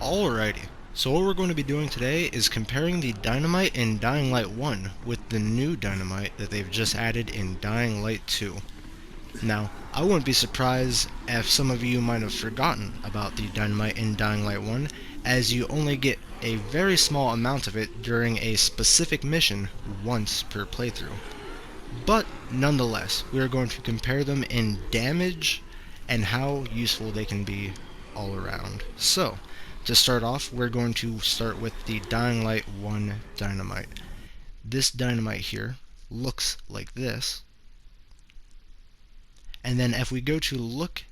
Alrighty, so what we're going to be doing today is comparing the Dynamite in Dying Light 1 with the new Dynamite that they've just added in Dying Light 2. Now, I wouldn't be surprised if some of you might have forgotten about the Dynamite in Dying Light 1, as you only get a very small amount of it during a specific mission once per playthrough. But nonetheless, we are going to compare them in damage and how useful they can be all around. So, to start off, we're going to start with the Dying Light 1 Dynamite. This Dynamite here looks like this. And then if we go to look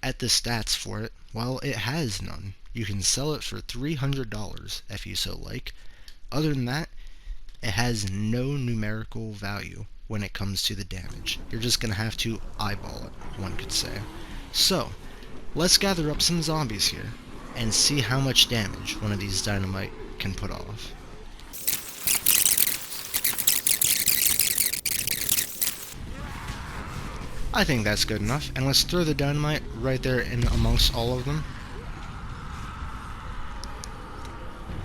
at the stats for it, well, it has none. You can sell it for $300 if you so like. Other than that, it has no numerical value when it comes to the damage. You're just going to have to eyeball it, one could say. So, let's gather up some zombies here and see how much damage one of these Dynamite can put off. I think that's good enough, and let's throw the Dynamite right there in amongst all of them.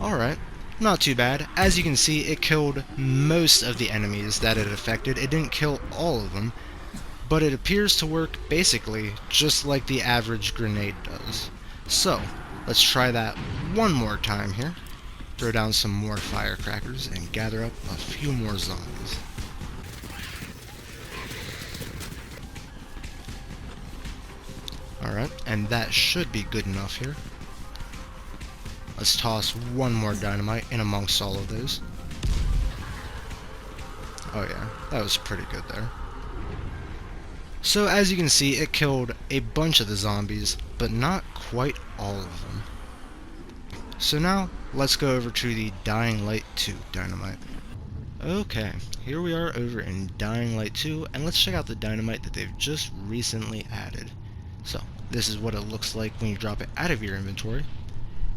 Alright, not too bad. As you can see, it killed most of the enemies that it affected. It didn't kill all of them, but it appears to work basically just like the average grenade does. So, let's try that one more time here. Throw down some more firecrackers and gather up a few more zombies. Alright, and that should be good enough here. Let's toss one more Dynamite in amongst all of those. Oh yeah, that was pretty good there. So as you can see, it killed a bunch of the zombies, but not quite all of them. So now, let's go over to the Dying Light 2 Dynamite. Okay, here we are over in Dying Light 2, and let's check out the Dynamite that they've just recently added. So, this is what it looks like when you drop it out of your inventory.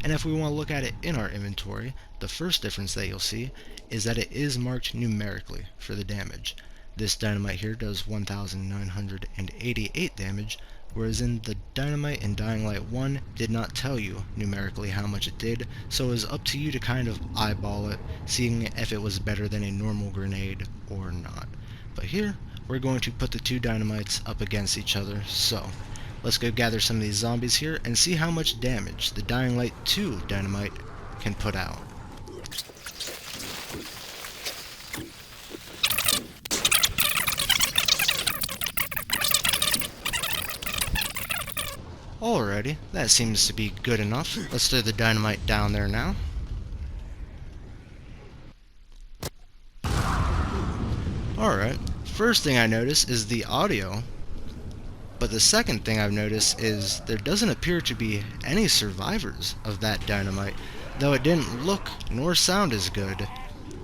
And if we want to look at it in our inventory, the first difference that you'll see is that it is marked numerically for the damage. This Dynamite here does 1,988 damage, whereas in the Dynamite in Dying Light 1 did not tell you numerically how much it did, so it was up to you to kind of eyeball it, seeing if it was better than a normal grenade or not. But here, we're going to put the two Dynamites up against each other, so let's go gather some of these zombies here and see how much damage the Dying Light 2 Dynamite can put out. Alrighty, that seems to be good enough. Let's throw the Dynamite down there now. Alright, first thing I notice is the audio. But the second thing I've noticed is there doesn't appear to be any survivors of that Dynamite. Though it didn't look nor sound as good,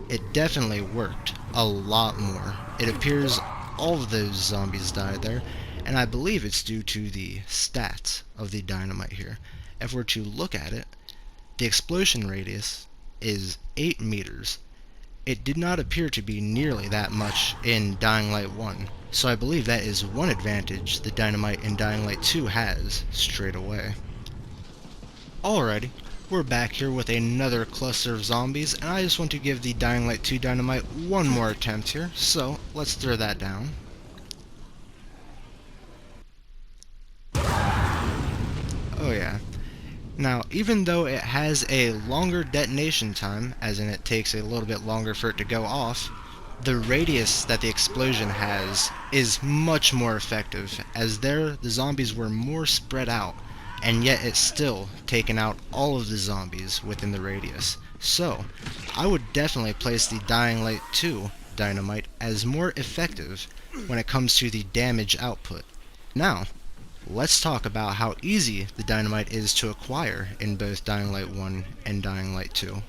it definitely worked a lot more. It appears all of those zombies died there, and I believe it's due to the stats of the Dynamite here. If we're to look at it, the explosion radius is 8 meters. It did not appear to be nearly that much in Dying Light 1, so I believe that is one advantage the Dynamite in Dying Light 2 has straight away. Alrighty, we're back here with another cluster of zombies, and I just want to give the Dying Light 2 Dynamite one more attempt here, so let's throw that down. Oh yeah. Now, even though it has a longer detonation time, as in it takes a little bit longer for it to go off, the radius that the explosion has is much more effective, as there the zombies were more spread out, and yet it's still taken out all of the zombies within the radius. So, I would definitely place the Dying Light 2 Dynamite as more effective when it comes to the damage output. Now, let's talk about how easy the Dynamite is to acquire in both Dying Light 1 and Dying Light 2.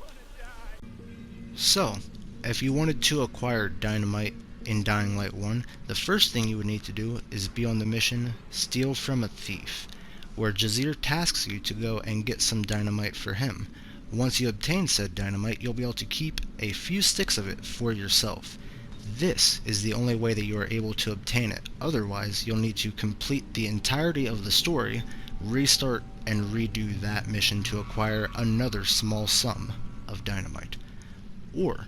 So, if you wanted to acquire Dynamite in Dying Light 1, the first thing you would need to do is be on the mission Steal from a Thief, where Jazir tasks you to go and get some Dynamite for him. Once you obtain said Dynamite, you'll be able to keep a few sticks of it for yourself. This is the only way that you are able to obtain it. Otherwise, you'll need to complete the entirety of the story restart and redo that mission to acquire another small sum of dynamite. Or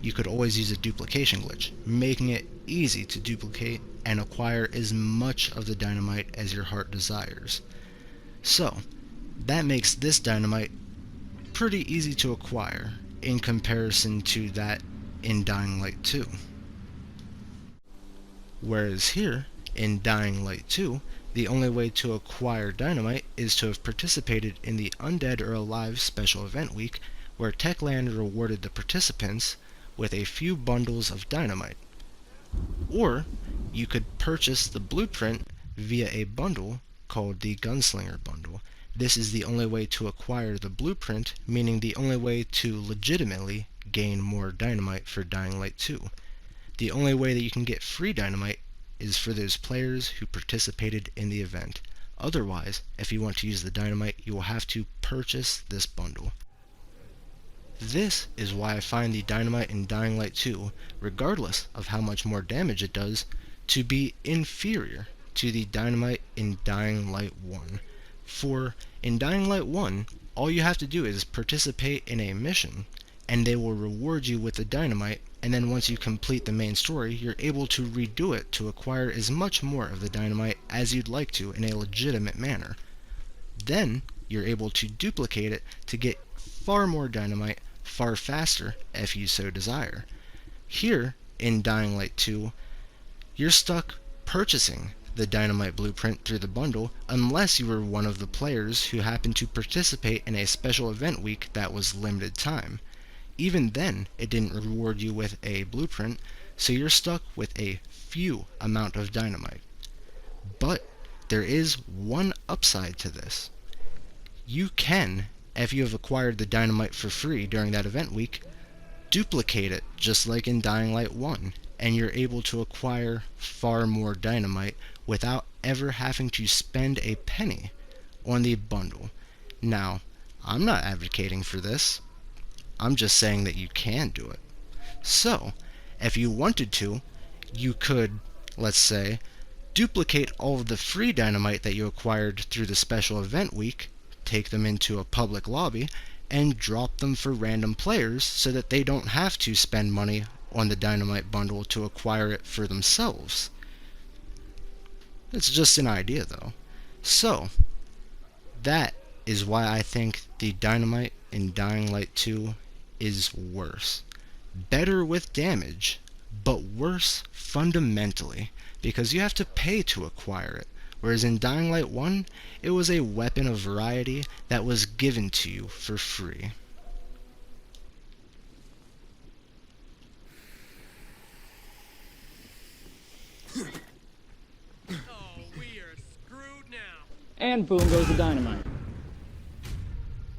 you could always use a duplication glitch, making it easy to duplicate and acquire as much of the dynamite as your heart desires. So, that makes this dynamite pretty easy to acquire in comparison to that in Dying Light 2. Whereas here, in Dying Light 2, the only way to acquire dynamite is to have participated in the Undead or Alive Special Event Week, where Techland rewarded the participants with a few bundles of dynamite. Or, you could purchase the blueprint via a bundle called the Gunslinger Bundle. This is the only way to acquire the blueprint, meaning the only way to legitimately gain more dynamite for Dying Light 2. The only way that you can get free dynamite is for those players who participated in the event. Otherwise, if you want to use the dynamite, you will have to purchase this bundle. This is why I find the dynamite in Dying Light 2, regardless of how much more damage it does, to be inferior to the dynamite in Dying Light 1. For in Dying Light 1, all you have to do is participate in a mission, and they will reward you with the dynamite, and then once you complete the main story, you're able to redo it to acquire as much more of the dynamite as you'd like to in a legitimate manner. Then, you're able to duplicate it to get far more dynamite far faster if you so desire. Here, in Dying Light 2, you're stuck purchasing the dynamite blueprint through the bundle unless you were one of the players who happened to participate in a special event week that was limited time. Even then, it didn't reward you with a blueprint, so you're stuck with a few amount of dynamite. But there is one upside to this. You can, if you have acquired the dynamite for free during that event week, duplicate it just like in Dying Light 1, and you're able to acquire far more dynamite without ever having to spend a penny on the bundle. Now, I'm not advocating for this. I'm just saying that you can do it. So, if you wanted to, you could, let's say, duplicate all of the free dynamite that you acquired through the special event week, take them into a public lobby, and drop them for random players so that they don't have to spend money on the dynamite bundle to acquire it for themselves. It's just an idea though. So, that is why I think the dynamite in Dying Light 2 is worse. Better with damage, but worse fundamentally, because you have to pay to acquire it. Whereas in Dying Light 1, it was a weapon of variety that was given to you for free. And boom goes the dynamite.